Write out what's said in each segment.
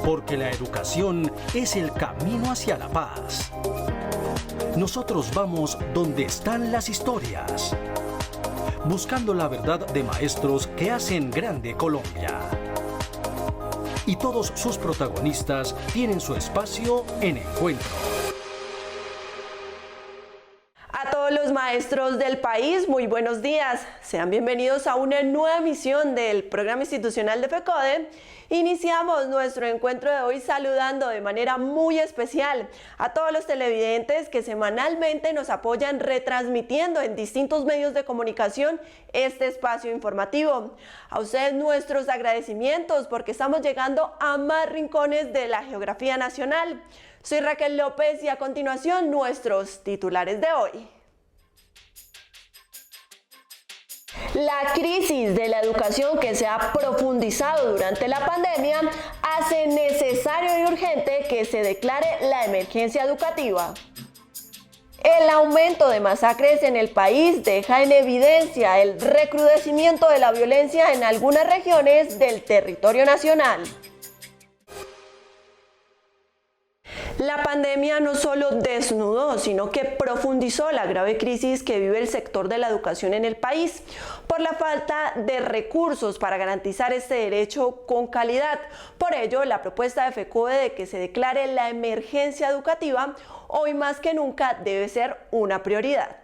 porque la educación es el camino hacia la paz. Nosotros vamos donde están las historias, buscando la verdad de maestros que hacen grande Colombia. Y todos sus protagonistas tienen su espacio en Encuentro. A todos los maestros del país, muy buenos días. Sean bienvenidos a una nueva emisión del programa institucional de FECODE. Iniciamos nuestro encuentro de hoy saludando de manera muy especial a todos los televidentes que semanalmente nos apoyan retransmitiendo en distintos medios de comunicación este espacio informativo. A ustedes nuestros agradecimientos porque estamos llegando a más rincones de la geografía nacional. Soy Raquel López y a continuación nuestros titulares de hoy. La crisis de la educación que se ha profundizado durante la pandemia hace necesario y urgente que se declare la emergencia educativa. El aumento de masacres en el país deja en evidencia el recrudecimiento de la violencia en algunas regiones del territorio nacional. La pandemia no solo desnudó, sino que profundizó la grave crisis que vive el sector de la educación en el país por la falta de recursos para garantizar este derecho con calidad. Por ello, la propuesta de FECODE de que se declare la emergencia educativa hoy más que nunca debe ser una prioridad.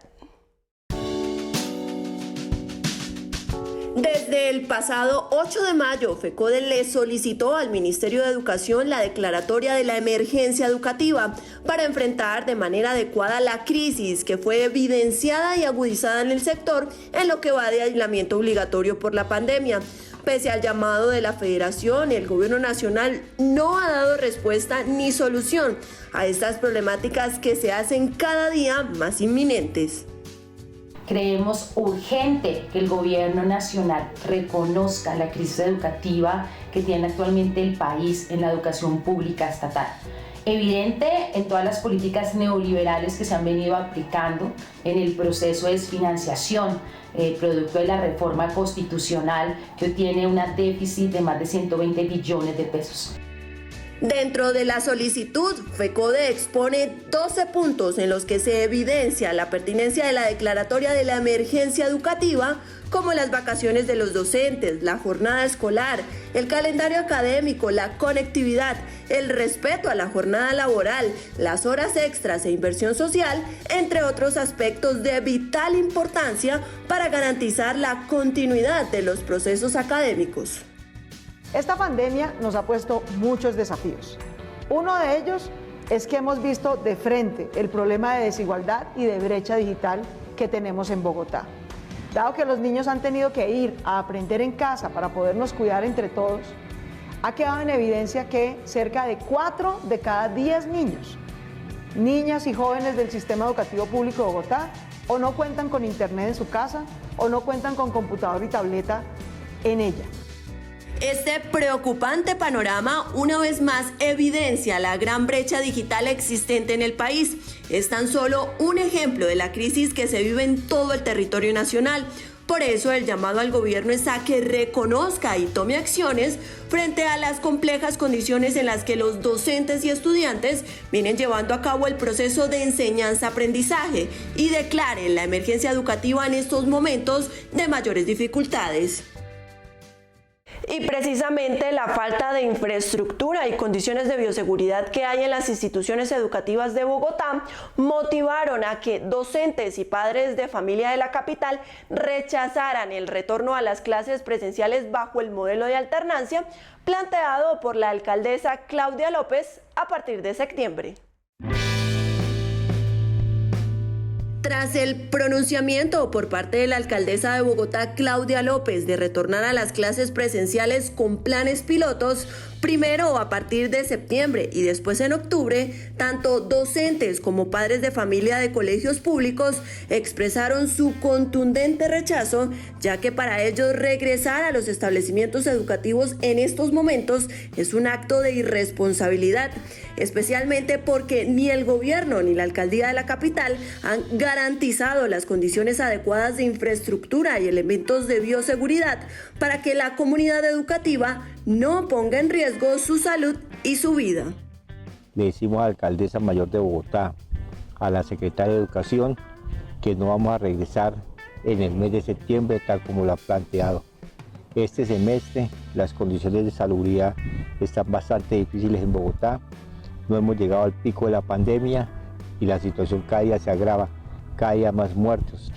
Desde el pasado 8 de mayo, FECODE le solicitó al Ministerio de Educación la declaratoria de la emergencia educativa para enfrentar de manera adecuada la crisis que fue evidenciada y agudizada en el sector en lo que va de aislamiento obligatorio por la pandemia. Pese al llamado de la Federación, el Gobierno Nacional no ha dado respuesta ni solución a estas problemáticas que se hacen cada día más inminentes. Creemos urgente que el gobierno nacional reconozca la crisis educativa que tiene actualmente el país en la educación pública estatal. Evidente en todas las políticas neoliberales que se han venido aplicando en el proceso de desfinanciación, producto de la reforma constitucional que tiene un déficit de más de 120 billones de pesos. Dentro de la solicitud, FECODE expone 12 puntos en los que se evidencia la pertinencia de la declaratoria de la emergencia educativa, como las vacaciones de los docentes, la jornada escolar, el calendario académico, la conectividad, el respeto a la jornada laboral, las horas extras e inversión social, entre otros aspectos de vital importancia para garantizar la continuidad de los procesos académicos. Esta pandemia nos ha puesto muchos desafíos. Uno de ellos es que hemos visto de frente el problema de desigualdad y de brecha digital que tenemos en Bogotá. Dado que los niños han tenido que ir a aprender en casa para podernos cuidar entre todos, ha quedado en evidencia que cerca de 4 de cada 10 niños, niñas y jóvenes del sistema educativo público de Bogotá o no cuentan con internet en su casa o no cuentan con computador y tableta en ella. Este preocupante panorama una vez más evidencia la gran brecha digital existente en el país. Es tan solo un ejemplo de la crisis que se vive en todo el territorio nacional. Por eso el llamado al gobierno es a que reconozca y tome acciones frente a las complejas condiciones en las que los docentes y estudiantes vienen llevando a cabo el proceso de enseñanza-aprendizaje y declare la emergencia educativa en estos momentos de mayores dificultades. Y precisamente la falta de infraestructura y condiciones de bioseguridad que hay en las instituciones educativas de Bogotá motivaron a que docentes y padres de familia de la capital rechazaran el retorno a las clases presenciales bajo el modelo de alternancia planteado por la alcaldesa Claudia López a partir de septiembre. Tras el pronunciamiento por parte de la alcaldesa de Bogotá, Claudia López, de retornar a las clases presenciales con planes pilotos, primero a partir de septiembre y después en octubre, tanto docentes como padres de familia de colegios públicos expresaron su contundente rechazo, ya que para ellos regresar a los establecimientos educativos en estos momentos es un acto de irresponsabilidad, especialmente porque ni el gobierno ni la alcaldía de la capital han garantizado las condiciones adecuadas de infraestructura y elementos de bioseguridad para que la comunidad educativa no ponga en riesgo su salud y su vida. Le decimos a la alcaldesa mayor de Bogotá, a la secretaria de Educación, que no vamos a regresar en el mes de septiembre tal como lo ha planteado. Este semestre las condiciones de salubridad están bastante difíciles en Bogotá, no hemos llegado al pico de la pandemia y la situación cada día se agrava, cada día más muertos,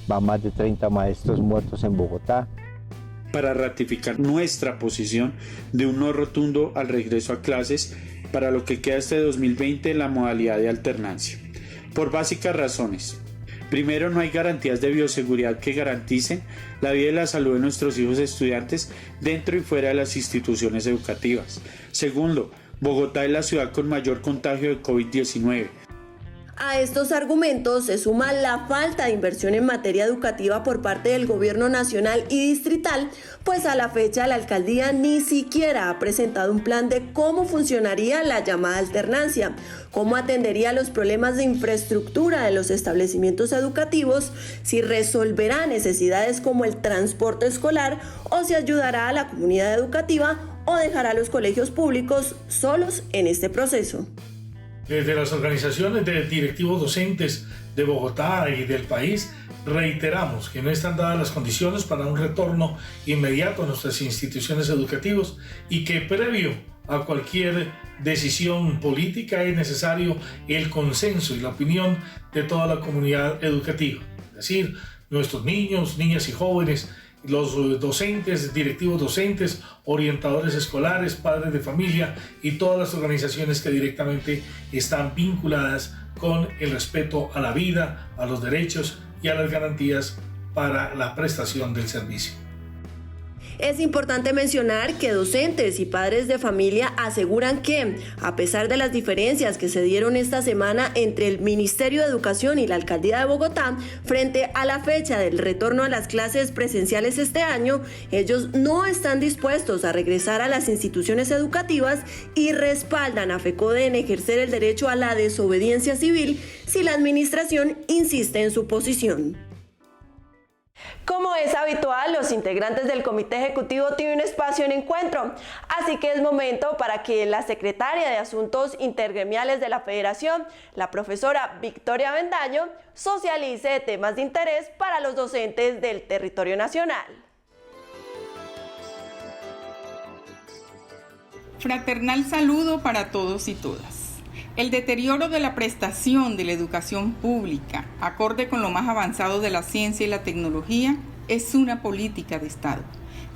van más de 30 maestros muertos en Bogotá. Para ratificar nuestra posición de un no rotundo al regreso a clases para lo que queda este 2020 en la modalidad de alternancia, por básicas razones. Primero, no hay garantías de bioseguridad que garanticen la vida y la salud de nuestros hijos estudiantes dentro y fuera de las instituciones educativas. Segundo, Bogotá es la ciudad con mayor contagio de COVID-19. A estos argumentos se suma la falta de inversión en materia educativa por parte del gobierno nacional y distrital, pues a la fecha la alcaldía ni siquiera ha presentado un plan de cómo funcionaría la llamada alternancia, cómo atendería los problemas de infraestructura de los establecimientos educativos, si resolverá necesidades como el transporte escolar o si ayudará a la comunidad educativa o dejará a los colegios públicos solos en este proceso. Desde las organizaciones de directivos docentes de Bogotá y del país, reiteramos que no están dadas las condiciones para un retorno inmediato a nuestras instituciones educativas y que previo a cualquier decisión política es necesario el consenso y la opinión de toda la comunidad educativa, es decir, nuestros niños, niñas y jóvenes, los docentes, directivos docentes, orientadores escolares, padres de familia y todas las organizaciones que directamente están vinculadas con el respeto a la vida, a los derechos y a las garantías para la prestación del servicio. Es importante mencionar que docentes y padres de familia aseguran que, a pesar de las diferencias que se dieron esta semana entre el Ministerio de Educación y la Alcaldía de Bogotá frente a la fecha del retorno a las clases presenciales este año, ellos no están dispuestos a regresar a las instituciones educativas y respaldan a FECODE en ejercer el derecho a la desobediencia civil si la administración insiste en su posición. Como es habitual, los integrantes del Comité Ejecutivo tienen un espacio en encuentro, así que es momento para que la secretaria de Asuntos Intergremiales de la Federación, la profesora Victoria Avendaño, socialice temas de interés para los docentes del territorio nacional. Fraternal saludo para todos y todas. El deterioro de la prestación de la educación pública, acorde con lo más avanzado de la ciencia y la tecnología, es una política de Estado.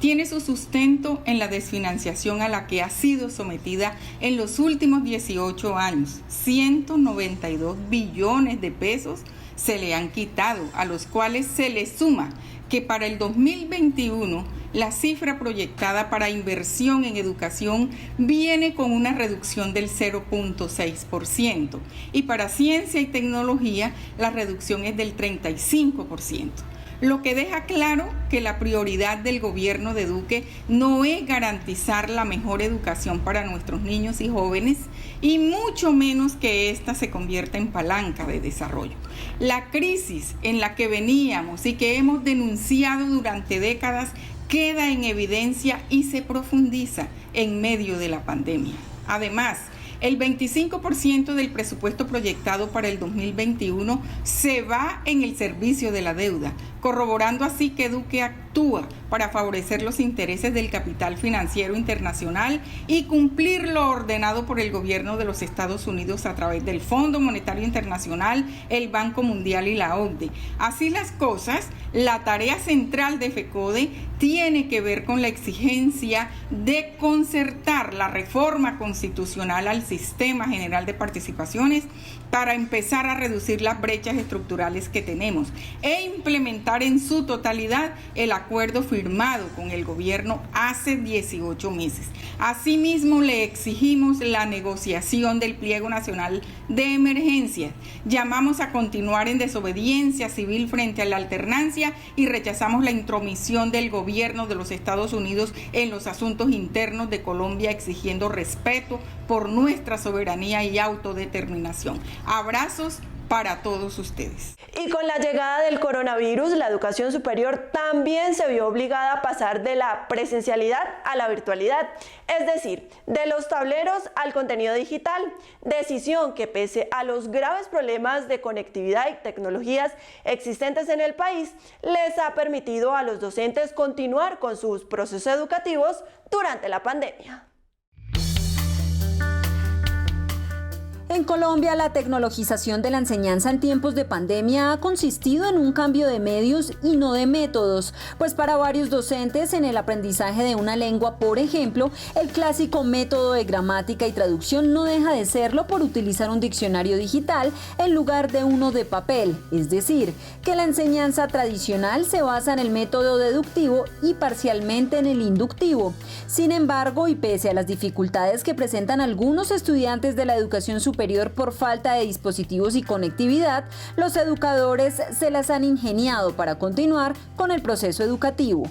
Tiene su sustento en la desfinanciación a la que ha sido sometida en los últimos 18 años. 192 billones de pesos se le han quitado, a los cuales se le suma que para el 2021 la cifra proyectada para inversión en educación viene con una reducción del 0.6% y para ciencia y tecnología la reducción es del 35%. Lo que deja claro que la prioridad del gobierno de Duque no es garantizar la mejor educación para nuestros niños y jóvenes y mucho menos que ésta se convierta en palanca de desarrollo. La crisis en la que veníamos y que hemos denunciado durante décadas queda en evidencia y se profundiza en medio de la pandemia. Además, el 25% del presupuesto proyectado para el 2021 se va en el servicio de la deuda, corroborando así que Duque actúa para favorecer los intereses del capital financiero internacional y cumplir lo ordenado por el gobierno de los Estados Unidos a través del Fondo Monetario Internacional, el Banco Mundial y la OCDE. Así las cosas, la tarea central de FECODE tiene que ver con la exigencia de concertar la reforma constitucional al Sistema General de Participaciones para empezar a reducir las brechas estructurales que tenemos e implementar en su totalidad el acuerdo firmado con el gobierno hace 18 meses. Asimismo, le exigimos la negociación del Pliego Nacional de Emergencias. Llamamos a continuar en desobediencia civil frente a la alternancia y rechazamos la intromisión del gobierno de los Estados Unidos en los asuntos internos de Colombia, exigiendo respeto por nuestra soberanía y autodeterminación. Abrazos para todos ustedes. Y con la llegada del coronavirus, la educación superior también se vio obligada a pasar de la presencialidad a la virtualidad, es decir, de los tableros al contenido digital, decisión que pese a los graves problemas de conectividad y tecnologías existentes en el país, les ha permitido a los docentes continuar con sus procesos educativos durante la pandemia. En Colombia, la tecnologización de la enseñanza en tiempos de pandemia ha consistido en un cambio de medios y no de métodos, pues para varios docentes en el aprendizaje de una lengua, por ejemplo, el clásico método de gramática y traducción no deja de serlo por utilizar un diccionario digital en lugar de uno de papel, es decir, que la enseñanza tradicional se basa en el método deductivo y parcialmente en el inductivo. Sin embargo, y pese a las dificultades que presentan algunos estudiantes de la educación superior por falta de dispositivos y conectividad, los educadores se las han ingeniado para continuar con el proceso educativo.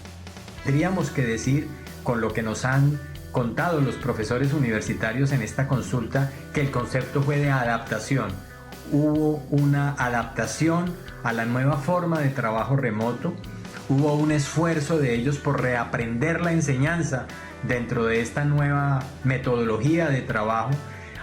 Tendríamos que decir, con lo que nos han contado los profesores universitarios en esta consulta, que el concepto fue de adaptación. Hubo una adaptación a la nueva forma de trabajo remoto, hubo un esfuerzo de ellos por reaprender la enseñanza dentro de esta nueva metodología de trabajo,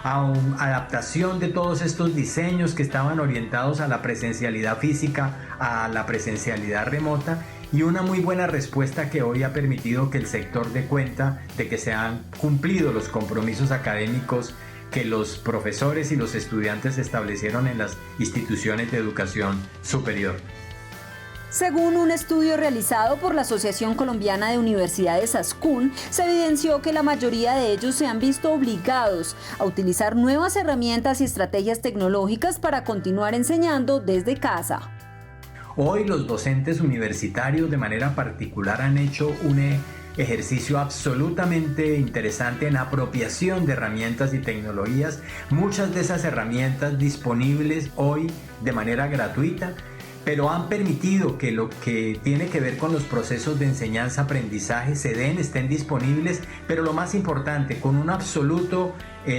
adaptación de todos estos diseños que estaban orientados a la presencialidad física, a la presencialidad remota, y una muy buena respuesta que hoy ha permitido que el sector dé cuenta de que se han cumplido los compromisos académicos que los profesores y los estudiantes establecieron en las instituciones de educación superior. Según un estudio realizado por la Asociación Colombiana de Universidades ASCUN, se evidenció que la mayoría de ellos se han visto obligados a utilizar nuevas herramientas y estrategias tecnológicas para continuar enseñando desde casa. Hoy los docentes universitarios de manera particular han hecho un ejercicio absolutamente interesante en apropiación de herramientas y tecnologías, muchas de esas herramientas disponibles hoy de manera gratuita, pero han permitido que lo que tiene que ver con los procesos de enseñanza-aprendizaje estén disponibles, pero lo más importante, con una absoluta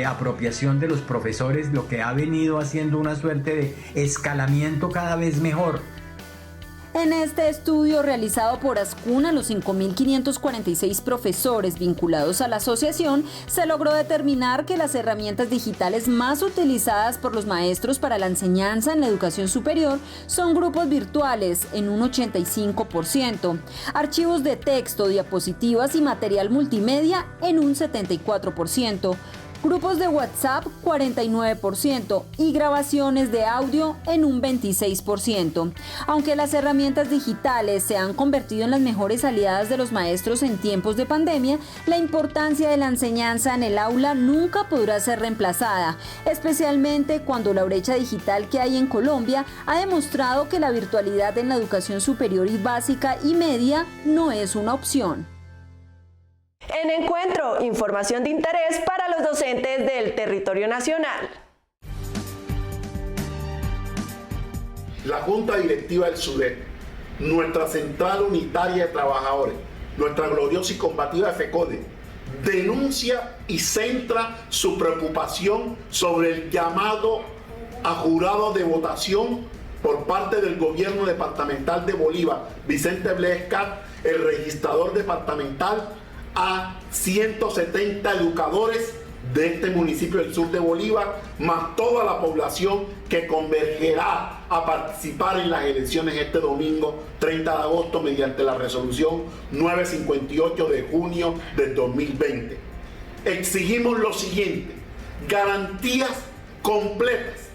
apropiación de los profesores, lo que ha venido haciendo una suerte de escalamiento cada vez mejor. En este estudio realizado por ASCUN a los 5.546 profesores vinculados a la asociación, se logró determinar que las herramientas digitales más utilizadas por los maestros para la enseñanza en la educación superior son grupos virtuales en un 85%, archivos de texto, diapositivas y material multimedia en un 74%, grupos de WhatsApp 49% y grabaciones de audio en un 26%. Aunque las herramientas digitales se han convertido en las mejores aliadas de los maestros en tiempos de pandemia, la importancia de la enseñanza en el aula nunca podrá ser reemplazada, especialmente cuando la brecha digital que hay en Colombia ha demostrado que la virtualidad en la educación superior y básica y media no es una opción. En Encuentro, información de interés para los docentes del territorio nacional. La Junta Directiva del SUDET, nuestra Central Unitaria de Trabajadores, nuestra gloriosa y combativa FECODE, denuncia y centra su preocupación sobre el llamado a jurado de votación por parte del gobierno departamental de Bolívar, Vicente Blescat, el registrador departamental, a 170 educadores de este municipio del sur de Bolívar, más toda la población que convergerá a participar en las elecciones este domingo 30 de agosto mediante la resolución 958 de junio del 2020. Exigimos lo siguiente: garantías completas,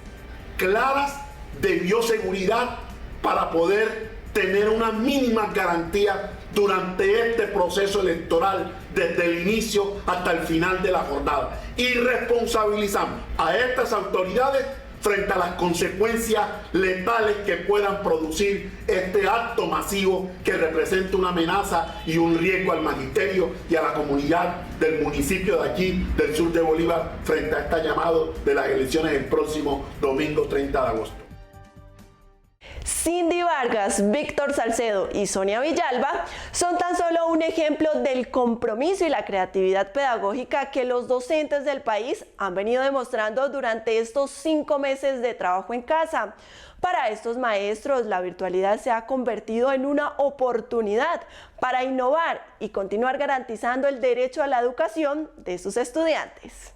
claras de bioseguridad para poder tener una mínima garantía durante este proceso electoral, desde el inicio hasta el final de la jornada. Y responsabilizamos a estas autoridades frente a las consecuencias letales que puedan producir este acto masivo que representa una amenaza y un riesgo al magisterio y a la comunidad del municipio de aquí, del sur de Bolívar, frente a este llamado de las elecciones el próximo domingo 30 de agosto. Cindy Vargas, Víctor Salcedo y Sonia Villalba son tan solo un ejemplo del compromiso y la creatividad pedagógica que los docentes del país han venido demostrando durante estos 5 meses de trabajo en casa. Para estos maestros, la virtualidad se ha convertido en una oportunidad para innovar y continuar garantizando el derecho a la educación de sus estudiantes.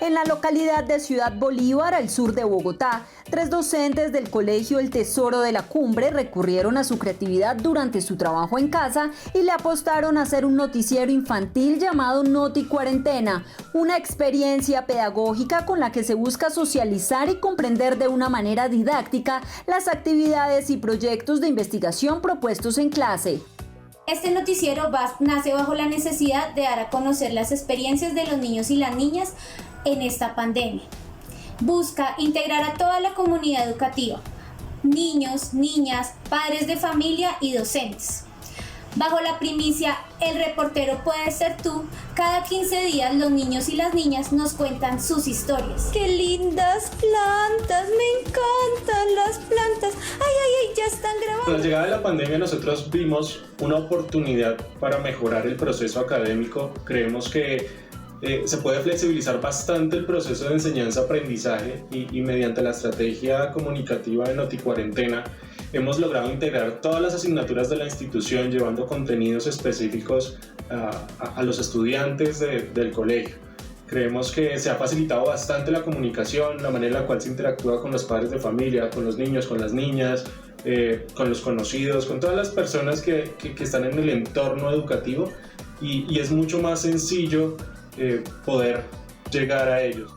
En la localidad de Ciudad Bolívar, al sur de Bogotá, 3 docentes del Colegio El Tesoro de la Cumbre recurrieron a su creatividad durante su trabajo en casa y le apostaron a hacer un noticiero infantil llamado Noti Cuarentena, una experiencia pedagógica con la que se busca socializar y comprender de una manera didáctica las actividades y proyectos de investigación propuestos en clase. Este noticiero nace bajo la necesidad de dar a conocer las experiencias de los niños y las niñas en esta pandemia. Busca integrar a toda la comunidad educativa, niños, niñas, padres de familia y docentes. Bajo la primicia El reportero puede ser tú, cada 15 días los niños y las niñas nos cuentan sus historias. ¡Qué lindas plantas! ¡Me encantan las plantas! ¡Ay, ya están grabando! Con la llegada de la pandemia nosotros vimos una oportunidad para mejorar el proceso académico. Creemos que se puede flexibilizar bastante el proceso de enseñanza-aprendizaje y mediante la estrategia comunicativa de Noti Cuarentena hemos logrado integrar todas las asignaturas de la institución llevando contenidos específicos a los estudiantes del colegio. Creemos que se ha facilitado bastante la comunicación, la manera en la cual se interactúa con los padres de familia, con los niños, con las niñas, con los conocidos, con todas las personas que están en el entorno educativo y es mucho más sencillo poder llegar a ellos.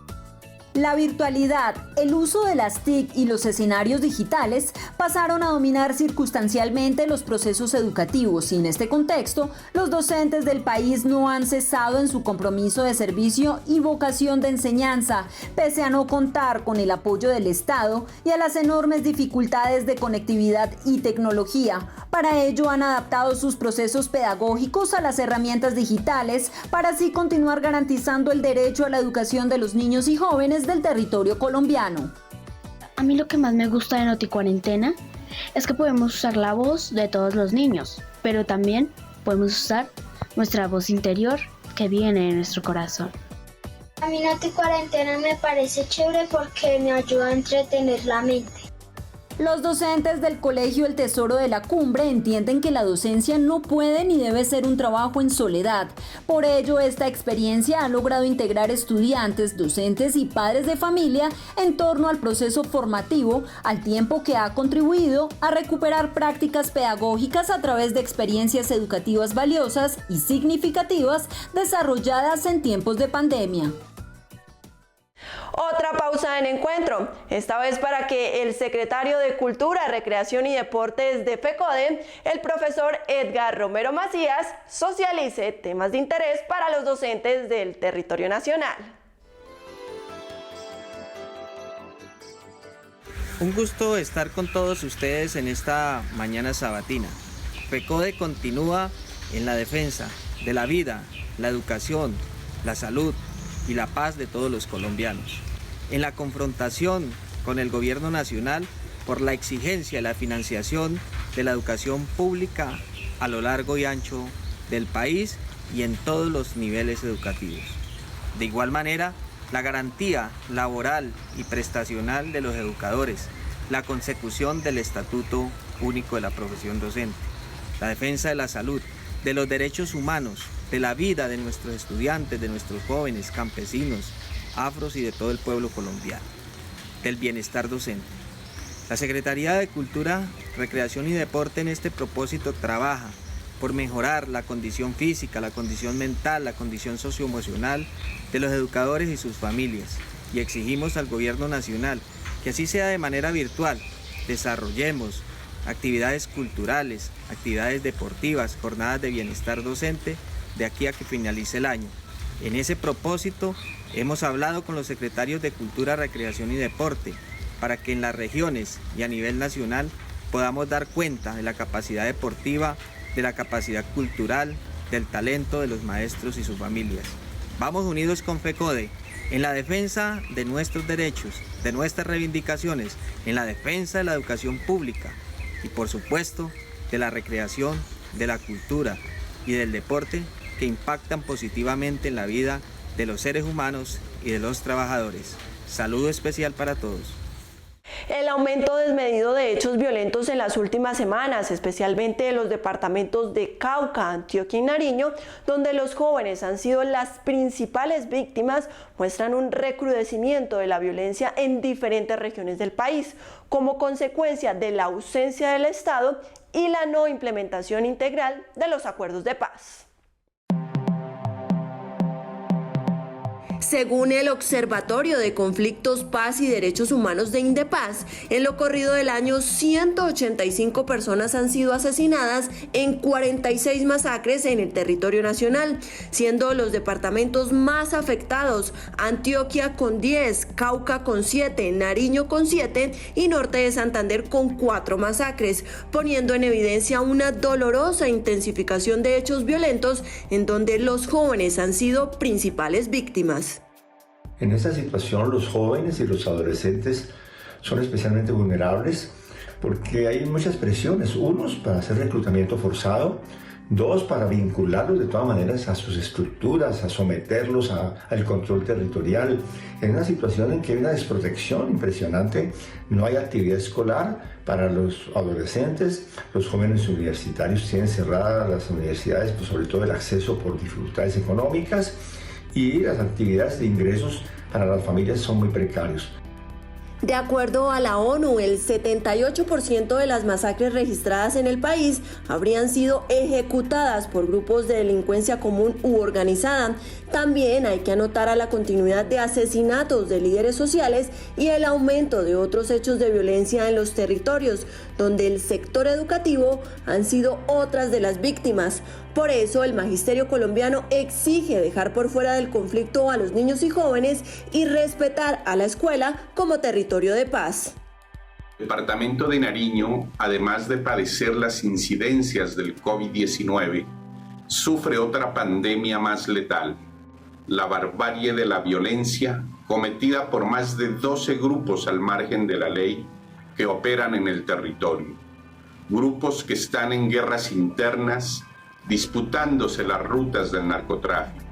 La virtualidad, el uso de las TIC y los escenarios digitales pasaron a dominar circunstancialmente los procesos educativos y en este contexto, los docentes del país no han cesado en su compromiso de servicio y vocación de enseñanza, pese a no contar con el apoyo del Estado y a las enormes dificultades de conectividad y tecnología. Para ello han adaptado sus procesos pedagógicos a las herramientas digitales para así continuar garantizando el derecho a la educación de los niños y jóvenes del territorio colombiano. A mí lo que más me gusta de Noti Cuarentena es que podemos usar la voz de todos los niños, pero también podemos usar nuestra voz interior que viene de nuestro corazón. A mí Noti Cuarentena me parece chévere porque me ayuda a entretener la mente. Los docentes del Colegio El Tesoro de la Cumbre entienden que la docencia no puede ni debe ser un trabajo en soledad. Por ello, esta experiencia ha logrado integrar estudiantes, docentes y padres de familia en torno al proceso formativo, al tiempo que ha contribuido a recuperar prácticas pedagógicas a través de experiencias educativas valiosas y significativas desarrolladas en tiempos de pandemia. Otra pausa en encuentro, esta vez para que el secretario de Cultura, Recreación y Deportes de FECODE, el profesor Edgar Romero Macías, socialice temas de interés para los docentes del territorio nacional. Un gusto estar con todos ustedes en esta mañana sabatina. FECODE continúa en la defensa de la vida, la educación, la salud y la paz de todos los colombianos. En la confrontación con el gobierno nacional por la exigencia de la financiación de la educación pública a lo largo y ancho del país y en todos los niveles educativos. De igual manera, la garantía laboral y prestacional de los educadores, la consecución del Estatuto Único de la Profesión Docente, la defensa de la salud, de los derechos humanos, de la vida de nuestros estudiantes, de nuestros jóvenes, campesinos, afros y de todo el pueblo colombiano, del bienestar docente. La Secretaría de Cultura, Recreación y Deporte en este propósito trabaja por mejorar la condición física, la condición mental, la condición socioemocional de los educadores y sus familias y exigimos al Gobierno Nacional que así sea de manera virtual, desarrollemos actividades culturales, actividades deportivas, jornadas de bienestar docente de aquí a que finalice el año. En ese propósito hemos hablado con los secretarios de Cultura, Recreación y Deporte para que en las regiones y a nivel nacional podamos dar cuenta de la capacidad deportiva, de la capacidad cultural, del talento de los maestros y sus familias. Vamos unidos con FECODE en la defensa de nuestros derechos de nuestras reivindicaciones en la defensa de la educación pública y, por supuesto, de la recreación, de la cultura y del deporte que impactan positivamente en la vida de los seres humanos y de los trabajadores. Saludo especial para todos. El aumento desmedido de hechos violentos en las últimas semanas, especialmente en los departamentos de Cauca, Antioquia y Nariño, donde los jóvenes han sido las principales víctimas, muestran un recrudecimiento de la violencia en diferentes regiones del país, como consecuencia de la ausencia del Estado y la no implementación integral de los acuerdos de paz. Según el Observatorio de Conflictos, Paz y Derechos Humanos de Indepaz, en lo corrido del año 185 personas han sido asesinadas en 46 masacres en el territorio nacional, siendo los departamentos más afectados Antioquia con 10, Cauca con 7, Nariño con 7 y Norte de Santander con 4 masacres, poniendo en evidencia una dolorosa intensificación de hechos violentos en donde los jóvenes han sido principales víctimas. En esta situación los jóvenes y los adolescentes son especialmente vulnerables porque hay muchas presiones, unos para hacer reclutamiento forzado, dos para vincularlos de todas maneras a sus estructuras, a someterlos al control territorial. En una situación en que hay una desprotección impresionante, no hay actividad escolar para los adolescentes, los jóvenes universitarios tienen cerradas las universidades, pues sobre todo el acceso por dificultades económicas, y las actividades de ingresos para las familias son muy precarios. De acuerdo a la ONU, el 78% de las masacres registradas en el país habrían sido ejecutadas por grupos de delincuencia común u organizada. También hay que anotar a la continuidad de asesinatos de líderes sociales y el aumento de otros hechos de violencia en los territorios, donde el sector educativo han sido otras de las víctimas. Por eso, el magisterio colombiano exige dejar por fuera del conflicto a los niños y jóvenes y respetar a la escuela como territorio de paz. El departamento de Nariño, además de padecer las incidencias del COVID-19, sufre otra pandemia más letal, la barbarie de la violencia cometida por más de 12 grupos al margen de la ley que operan en el territorio. Grupos que están en guerras internas, disputándose las rutas del narcotráfico.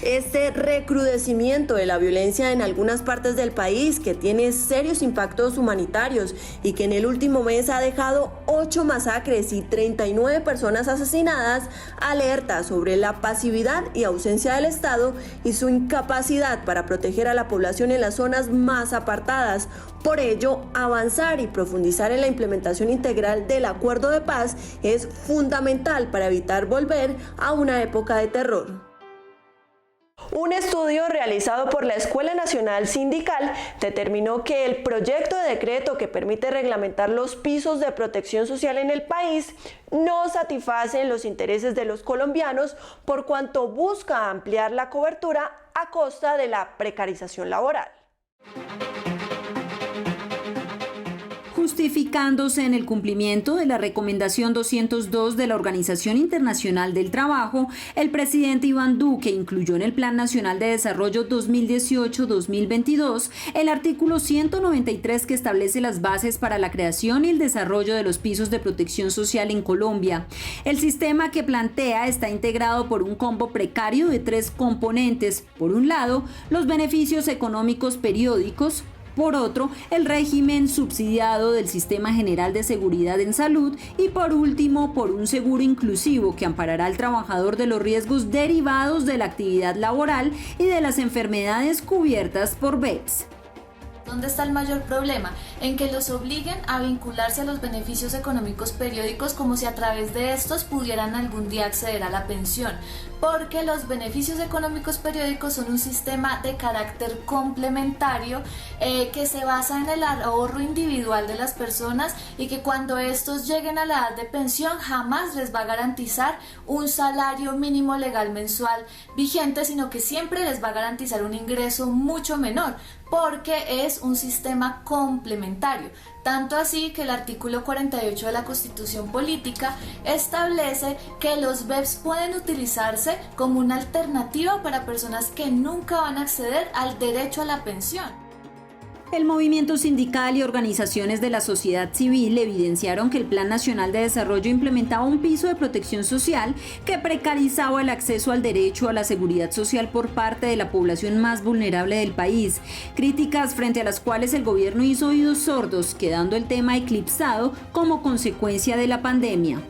Este recrudecimiento de la violencia en algunas partes del país, que tiene serios impactos humanitarios y que en el último mes ha dejado 8 masacres y 39 personas asesinadas, alerta sobre la pasividad y ausencia del Estado y su incapacidad para proteger a la población en las zonas más apartadas. Por ello, avanzar y profundizar en la implementación integral del acuerdo de paz es fundamental para evitar volver a una época de terror. Un estudio realizado por la Escuela Nacional Sindical determinó que el proyecto de decreto que permite reglamentar los pisos de protección social en el país no satisface los intereses de los colombianos por cuanto busca ampliar la cobertura a costa de la precarización laboral. Justificándose en el cumplimiento de la recomendación 202 de la Organización Internacional del Trabajo, el presidente Iván Duque incluyó en el Plan Nacional de Desarrollo 2018-2022 el artículo 193 que establece las bases para la creación y el desarrollo de los pisos de protección social en Colombia. El sistema que plantea está integrado por un combo precario de 3 componentes. Por un lado, los beneficios económicos periódicos. Por otro, el régimen subsidiado del Sistema General de Seguridad en Salud y por último, por un seguro inclusivo que amparará al trabajador de los riesgos derivados de la actividad laboral y de las enfermedades cubiertas por BEPS. ¿Dónde está el mayor problema? En que los obliguen a vincularse a los beneficios económicos periódicos como si a través de estos pudieran algún día acceder a la pensión, porque los beneficios económicos periódicos son un sistema de carácter complementario que se basa en el ahorro individual de las personas y que cuando estos lleguen a la edad de pensión jamás les va a garantizar un salario mínimo legal mensual vigente, sino que siempre les va a garantizar un ingreso mucho menor, porque es un sistema complementario. Tanto así que el artículo 48 de la Constitución Política establece que los BEPS pueden utilizarse como una alternativa para personas que nunca van a acceder al derecho a la pensión. El movimiento sindical y organizaciones de la sociedad civil evidenciaron que el Plan Nacional de Desarrollo implementaba un piso de protección social que precarizaba el acceso al derecho a la seguridad social por parte de la población más vulnerable del país. Críticas frente a las cuales el gobierno hizo oídos sordos, quedando el tema eclipsado como consecuencia de la pandemia.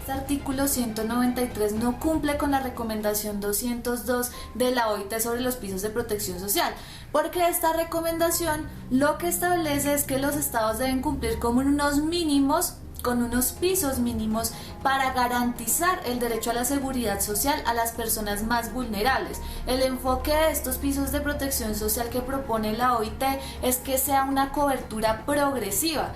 Este artículo 193 no cumple con la recomendación 202 de la OIT sobre los pisos de protección social, porque esta recomendación lo que establece es que los estados deben cumplir con unos pisos mínimos para garantizar el derecho a la seguridad social a las personas más vulnerables. El enfoque de estos pisos de protección social que propone la OIT es que sea una cobertura progresiva.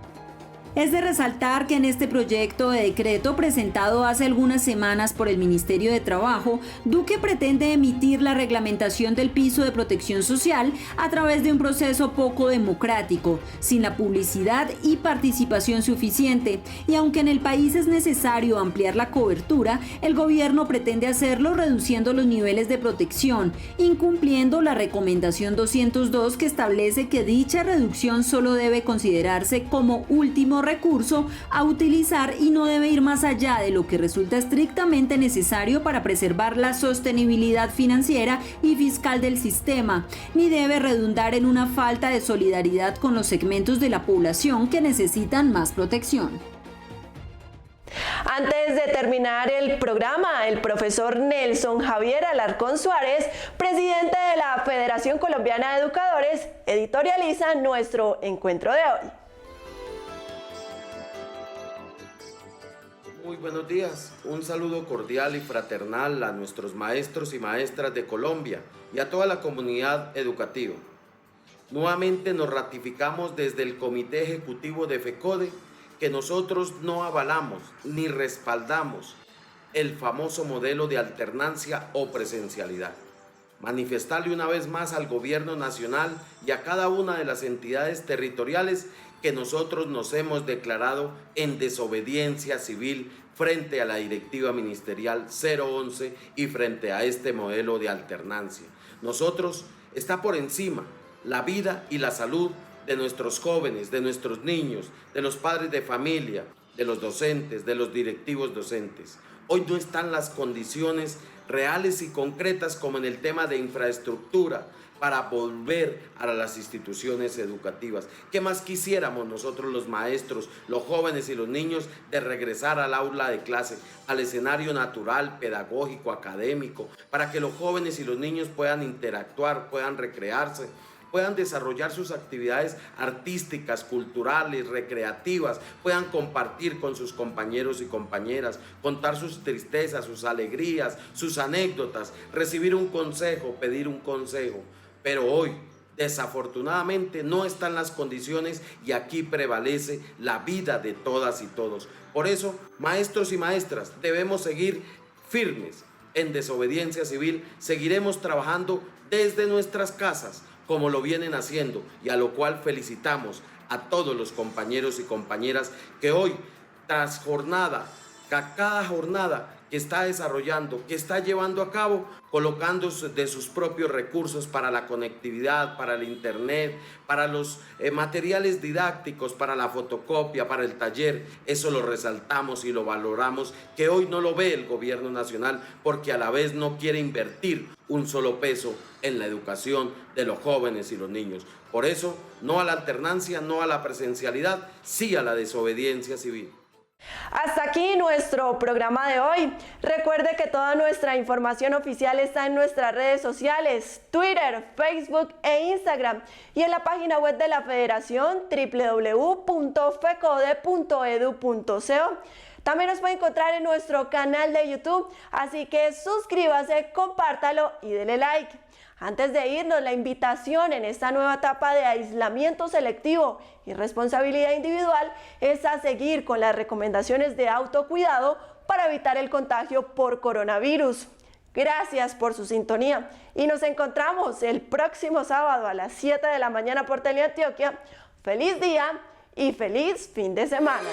Es de resaltar que en este proyecto de decreto presentado hace algunas semanas por el Ministerio de Trabajo, Duque pretende emitir la reglamentación del piso de protección social a través de un proceso poco democrático, sin la publicidad y participación suficiente. Y aunque en el país es necesario ampliar la cobertura, el gobierno pretende hacerlo reduciendo los niveles de protección, incumpliendo la recomendación 202 que establece que dicha reducción solo debe considerarse como último recurso a utilizar y no debe ir más allá de lo que resulta estrictamente necesario para preservar la sostenibilidad financiera y fiscal del sistema, ni debe redundar en una falta de solidaridad con los segmentos de la población que necesitan más protección. Antes de terminar el programa, el profesor Nelson Javier Alarcón Suárez, presidente de la Federación Colombiana de Educadores, editorializa nuestro encuentro de hoy. Muy buenos días, un saludo cordial y fraternal a nuestros maestros y maestras de Colombia y a toda la comunidad educativa. Nuevamente nos ratificamos desde el Comité Ejecutivo de FECODE que nosotros no avalamos ni respaldamos el famoso modelo de alternancia o presencialidad. Manifestarle una vez más al Gobierno Nacional y a cada una de las entidades territoriales que nosotros nos hemos declarado en desobediencia civil frente a la directiva ministerial 011 y frente a este modelo de alternancia. Nosotros está por encima la vida y la salud de nuestros jóvenes, de nuestros niños, de los padres de familia, de los docentes, de los directivos docentes. Hoy no están las condiciones reales y concretas como en el tema de infraestructura para volver a las instituciones educativas. ¿Qué más quisiéramos nosotros los maestros, los jóvenes y los niños de regresar al aula de clase, al escenario natural, pedagógico, académico, para que los jóvenes y los niños puedan interactuar, puedan recrearse, puedan desarrollar sus actividades artísticas, culturales, recreativas, puedan compartir con sus compañeros y compañeras, contar sus tristezas, sus alegrías, sus anécdotas, recibir un consejo, pedir un consejo? Pero hoy, desafortunadamente, no están las condiciones y aquí prevalece la vida de todas y todos. Por eso, maestros y maestras, debemos seguir firmes en desobediencia civil. Seguiremos trabajando desde nuestras casas, como lo vienen haciendo, y a lo cual felicitamos a todos los compañeros y compañeras que hoy, tras jornada, cada jornada que está desarrollando, que está llevando a cabo, colocando de sus propios recursos para la conectividad, para el internet, para los materiales didácticos, para la fotocopia, para el taller. Eso lo resaltamos y lo valoramos, que hoy no lo ve el gobierno nacional porque a la vez no quiere invertir un solo peso en la educación de los jóvenes y los niños. Por eso, no a la alternancia, no a la presencialidad, sí a la desobediencia civil. Hasta aquí nuestro programa de hoy. Recuerde que toda nuestra información oficial está en nuestras redes sociales, Twitter, Facebook e Instagram, y en la página web de la Federación, www.fecode.edu.co. También nos puede encontrar en nuestro canal de YouTube, así que suscríbase, compártalo y dele like. Antes de irnos, la invitación en esta nueva etapa de aislamiento selectivo y responsabilidad individual es a seguir con las recomendaciones de autocuidado para evitar el contagio por coronavirus. Gracias por su sintonía y nos encontramos el próximo sábado a las 7 de la mañana por Teleantioquia. ¡Feliz día y feliz fin de semana!